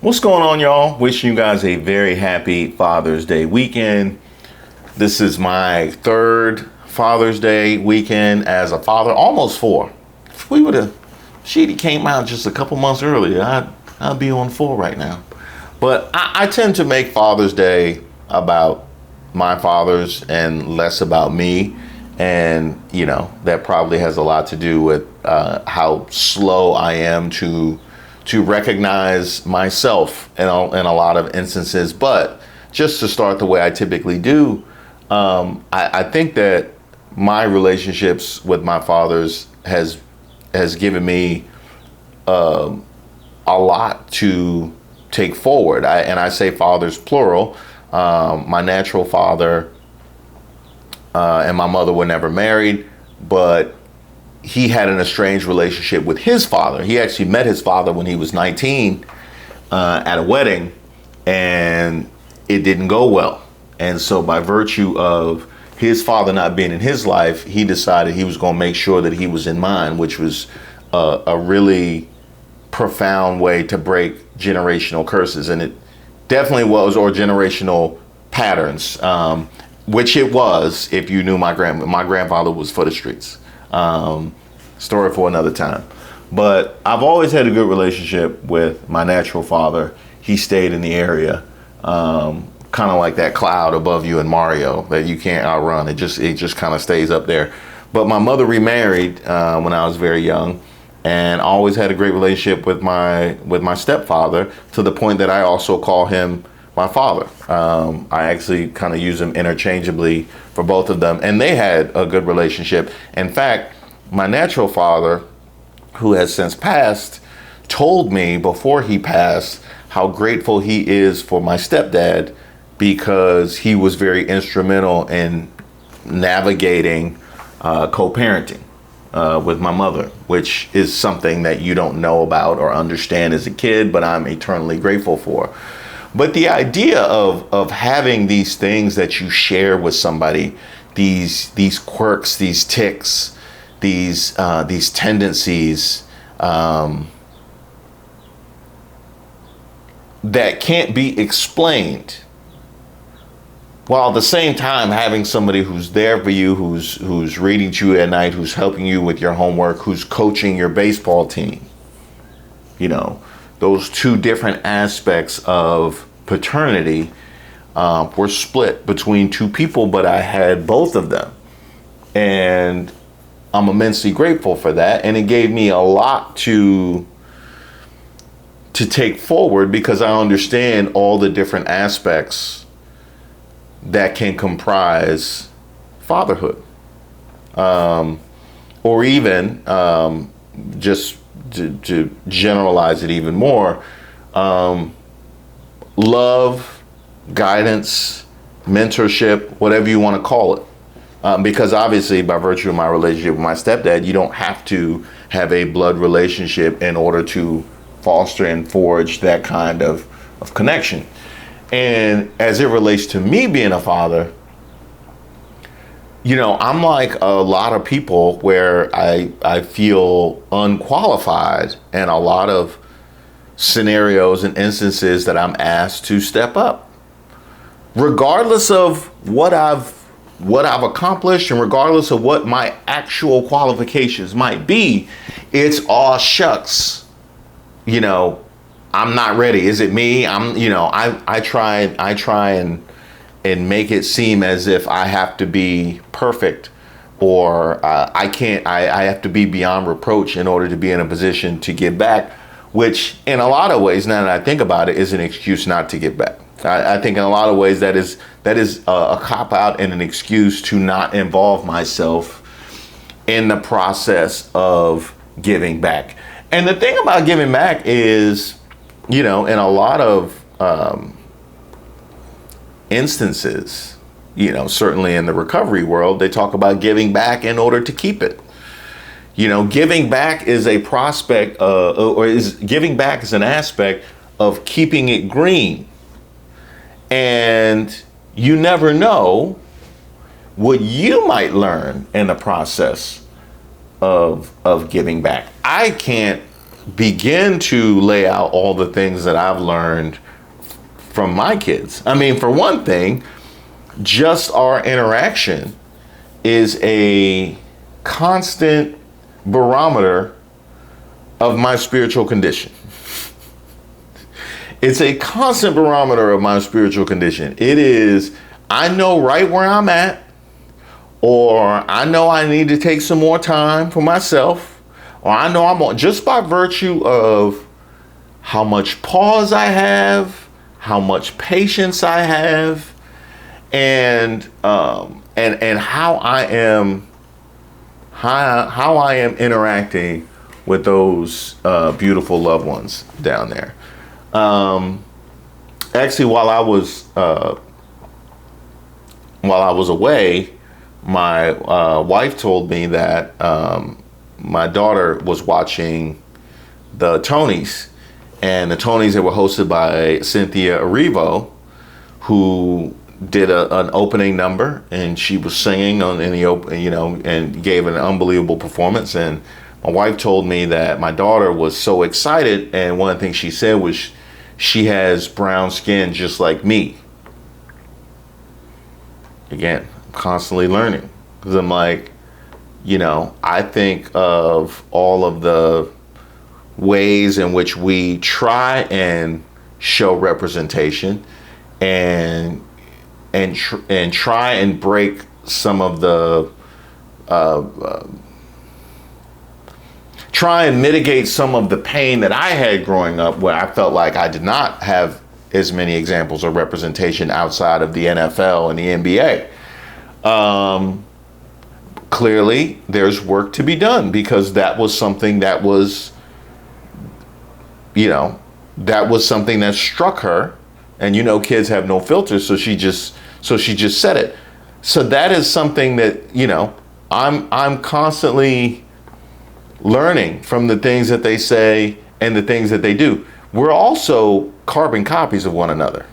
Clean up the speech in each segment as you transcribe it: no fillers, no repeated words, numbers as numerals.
What's going on, y'all? Wishing you guys a very happy Father's Day weekend. This is my third Father's Day weekend as a father, almost four. If we would have, Sheedy came out just a couple months earlier, I'd be on four right now. But I tend to make Father's Day about my fathers and less about me. And, you know, that probably has a lot to do with how slow I am to recognize myself in a lot of instances. But just to start the way I typically do, I think that my relationships with my fathers has given me a lot to take forward. I say fathers plural. My natural father and my mother were never married, but he had an estranged relationship with his father. He actually met his father when he was 19 at a wedding, and it didn't go well. And so by virtue of his father not being in his life, he decided he was going to make sure that he was in mine, which was a really profound way to break generational curses. And it definitely was, or generational patterns, which it was. If you knew my grandfather was for the streets. Story for another time. But I've always had a good relationship with my natural father. He stayed in the area, kind of like that cloud above you in Mario that you can't outrun. It just kind of stays up there. But my mother remarried when I was very young, and always had a great relationship with my stepfather, to the point that I also call him my father. I actually kind of use them interchangeably for both of them, and they had a good relationship. In fact, my natural father, who has since passed, told me before he passed how grateful he is for my stepdad, because he was very instrumental in navigating co-parenting with my mother, which is something that you don't know about or understand as a kid, but I'm eternally grateful for. But the idea of having these things that you share with somebody, these quirks, these tics, these tendencies that can't be explained, while at the same time having somebody who's there for you, who's reading to you at night, who's helping you with your homework, who's coaching your baseball team. You know, those two different aspects of paternity were split between two people, but I had both of them. And I'm immensely grateful for that. And it gave me a lot to take forward, because I understand all the different aspects that can comprise fatherhood. Or even, just to generalize it even more, love, guidance, mentorship, whatever you want to call it. Because obviously, by virtue of my relationship with my stepdad, you don't have to have a blood relationship in order to foster and forge that kind of connection. And as it relates to me being a father, you know, I'm like a lot of people where I feel unqualified in a lot of scenarios and instances that I'm asked to step up, regardless of what I've accomplished, and regardless of what my actual qualifications might be. It's all shucks, you know, I'm not ready. Is it me? I try and make it seem as if I have to be perfect, or I have to be beyond reproach in order to be in a position to give back, which in a lot of ways, now that I think about it, is an excuse not to give back. I think in a lot of ways that is a cop-out and an excuse to not involve myself in the process of giving back. And the thing about giving back is, you know, in a lot of instances, you know, certainly in the recovery world, they talk about giving back in order to keep it. You know, giving back is a prospect, giving back is an aspect of keeping it green. And you never know what you might learn in the process of giving back. I can't begin to lay out all the things that I've learned from my kids. I mean, for one thing, just our interaction is a constant barometer of my spiritual condition. It's a constant barometer of my spiritual condition. It is, I know right where I'm at, or I know I need to take some more time for myself, or I know I'm on, just by virtue of how much pause I have, how much patience I have, and how I am interacting with those beautiful loved ones down there. Actually, while I was away, my wife told me that my daughter was watching the Tonys, and the Tonys that were hosted by Cynthia Erivo, who did an opening number, and she was singing and gave an unbelievable performance. And my wife told me that my daughter was so excited, and one of the things she said was she has brown skin just like me. Again, I'm constantly learning, because I'm like, I think of all of the ways in which we try and show representation and try and break some of the try and mitigate some of the pain that I had growing up, where I felt like I did not have as many examples of representation outside of the NFL and the NBA. Clearly, there's work to be done, because that was something that was, something that struck her. And kids have no filter, so she just said it. So that is something that I'm constantly learning from the things that they say and the things that they do. We're also carbon copies of one another,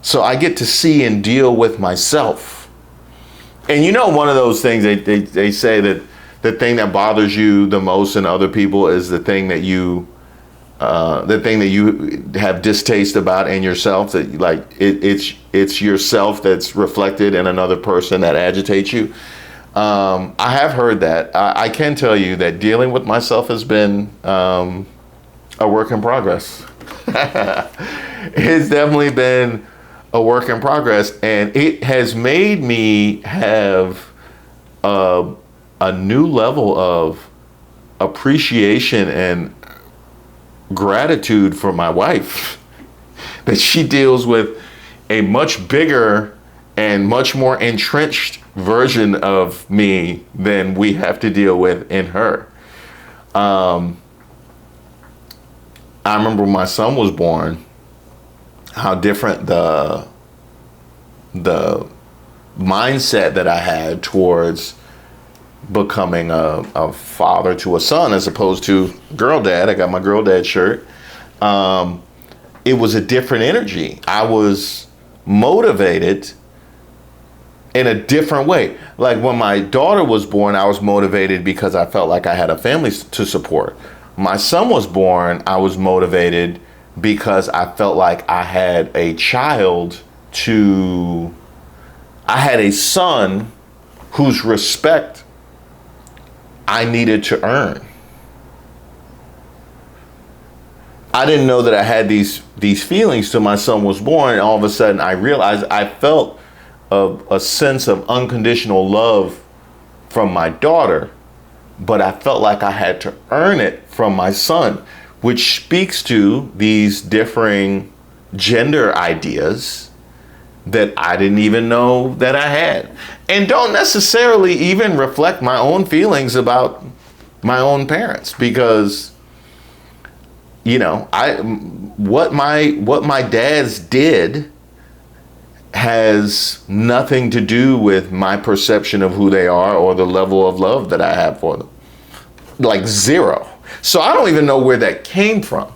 so I get to see and deal with myself. And one of those things they say that the thing that bothers you the most in other people is the thing that you have distaste about in yourself, that it's yourself that's reflected in another person that agitates you. I have heard that. I can tell you that dealing with myself has been a work in progress. It's definitely been a work in progress, and it has made me have a new level of appreciation and gratitude for my wife, that she deals with a much bigger and much more entrenched version of me than we have to deal with in her. I remember when my son was born, how different the mindset that I had towards becoming a father to a son, as opposed to girl dad. I got my girl dad shirt. It was a different energy. I was motivated in a different way. Like when my daughter was born, I was motivated because I felt like I had a family to support. My son was born, I was motivated because I felt like I had a son whose respect I needed to earn. I didn't know that I had these feelings till my son was born, and all of a sudden I realized I felt a sense of unconditional love from my daughter, but I felt like I had to earn it from my son, which speaks to these differing gender ideas that I didn't even know that I had, and don't necessarily even reflect my own feelings about my own parents, because what my dads did has nothing to do with my perception of who they are or the level of love that I have for them. Like zero. So I don't even know where that came from.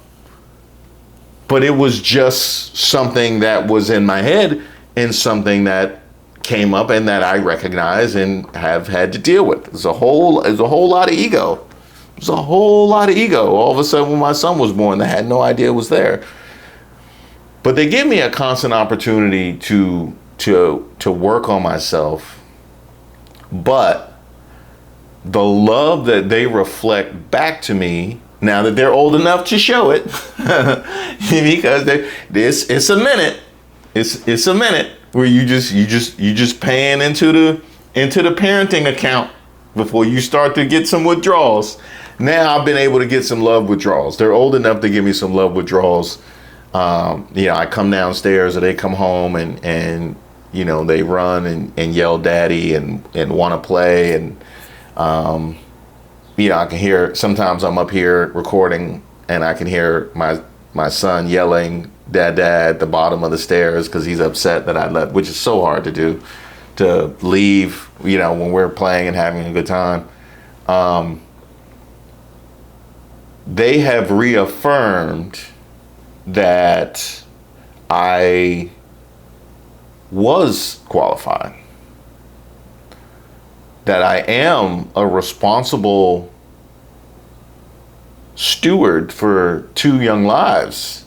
But it was just something that was in my head, and something that came up and that I recognize and have had to deal with. There's a whole lot of ego There's a whole lot of ego. All of a sudden, when my son was born, they had no idea it was there. But they give me a constant opportunity to work on myself. But the love that they reflect back to me, now that they're old enough to show it, because it's a minute. It's a minute where you just paying into the parenting account before you start to get some withdrawals. Now I've been able to get some love withdrawals. They're old enough to give me some love withdrawals. I come downstairs or they come home and they run and yell daddy and want to play. And, I can hear, sometimes I'm up here recording and I can hear my son yelling dad at the bottom of the stairs because he's upset that I left, which is so hard to do, to leave, when we're playing and having a good time. They have reaffirmed that I was qualified, that I am a responsible steward for 2 young lives.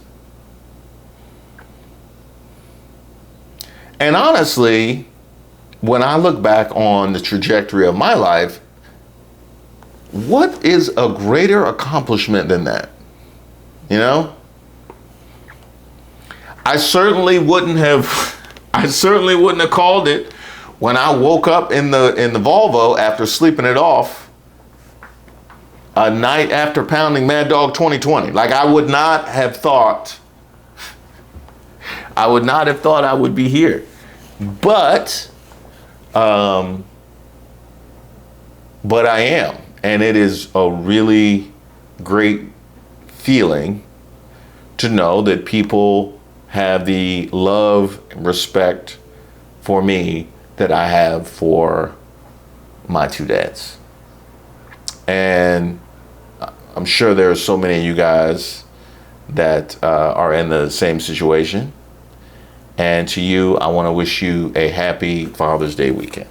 And honestly, when I look back on the trajectory of my life, what is a greater accomplishment than that? I certainly wouldn't have called it when I woke up in the Volvo after sleeping it off a night after pounding Mad Dog 2020. Like I would not have thought I would be here. But I am. And it is a really great feeling to know that people have the love and respect for me that I have for my 2 dads. And I'm sure there are so many of you guys that are in the same situation. And to you, I want to wish you a happy Father's Day weekend.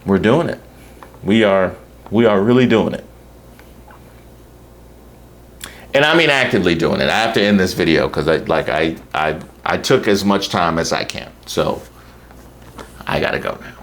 We're doing it. We are really doing it. And I mean actively doing it. I have to end this video because I took as much time as I can. So I gotta go now.